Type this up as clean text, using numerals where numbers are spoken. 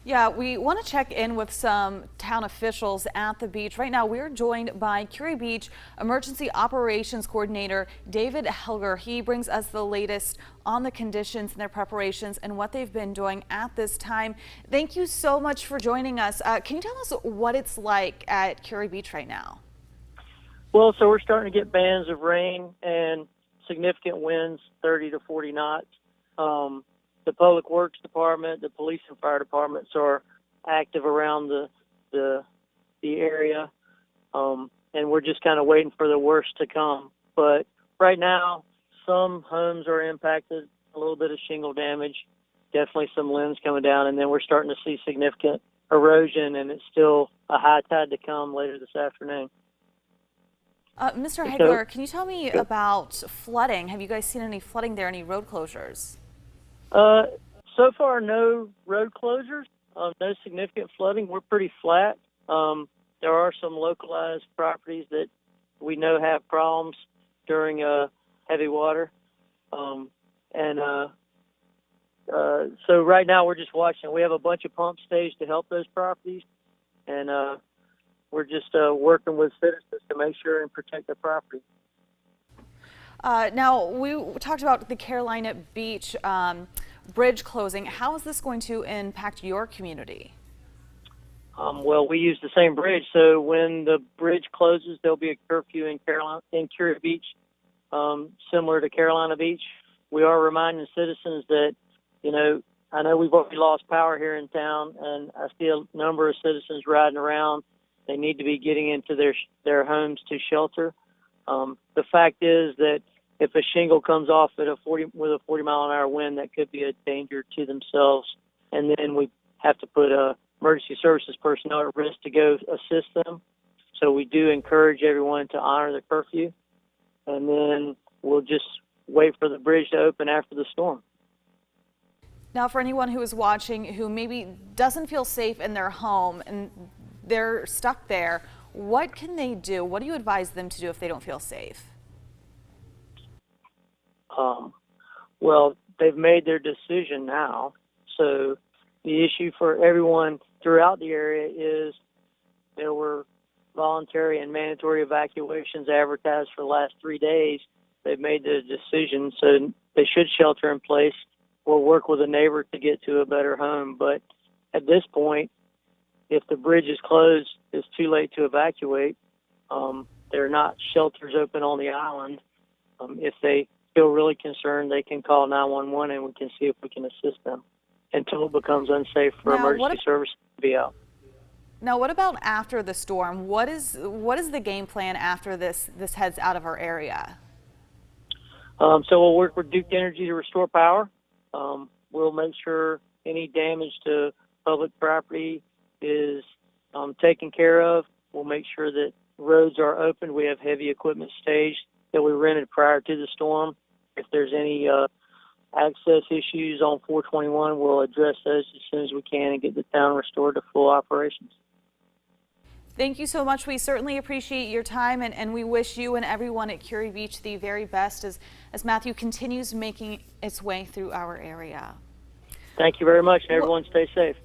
Yeah, we want to check in with some town officials at the beach. Right now, we're joined by kure-beach Emergency Operations Coordinator David Heglar. He brings us the latest on the conditions and their preparations and what they've been doing at this time. Thank you so much for joining us. Can you tell us what it's like at kure-beach right now? Well, so we're starting to get bands of rain and significant winds, 30 to 40 knots. The Public Works Department, the police and fire departments are active around the area, and we're just kind of waiting for the worst to come. But right now, some homes are impacted, a little bit of shingle damage, definitely some limbs coming down, and then we're starting to see significant erosion, and it's still a high tide to come later this afternoon. Mr. Heglar, can you tell me about flooding? Have you guys seen any flooding there, any road closures? So far, no road closures, no significant flooding. We're pretty flat. There are some localized properties that we know have problems during heavy water. So right now we're just watching. We have a bunch of pumps staged to help those properties, and we're just working with citizens to make sure and protect their property. Now, we talked about the Carolina Beach bridge closing. How is this going to impact your community? Well, we use the same bridge, so when the bridge closes, there'll be a curfew in kure-beach, similar to Carolina Beach. We are reminding citizens that, I know we've already lost power here in town, and I see a number of citizens riding around. They need to be getting into their homes to shelter. The fact is that if a shingle comes off with a 40-mile-an-hour wind, that could be a danger to themselves. And then we have to put emergency services personnel at risk to go assist them. So we do encourage everyone to honor the curfew. And then we'll just wait for the bridge to open after the storm. Now, for anyone who is watching who maybe doesn't feel safe in their home and they're stuck there, what can they do? What do you advise them to do if they don't feel safe? Well, they've made their decision now. So the issue for everyone throughout the area is there were voluntary and mandatory evacuations advertised for the last 3 days. They've made the decision, so they should shelter in place or work with a neighbor to get to a better home. But at this point, if the bridge is closed, it's too late to evacuate. There are not shelters open on the island. If they feel really concerned, they can call 911 and we can see if we can assist them until it becomes unsafe for emergency services to be out. Now, what about after the storm? What is the game plan after this heads out of our area? So we'll work with Duke Energy to restore power. We'll make sure any damage to public property is taken care of. We'll make sure that roads are open. We have heavy equipment staged that we rented prior to the storm. If there's any access issues on 421, we'll address those as soon as we can and get the town restored to full operations. Thank you so much. We certainly appreciate your time, and we wish you and everyone at kure-beach the very best as Matthew continues making its way through our area. Thank you very much, and everyone stay safe.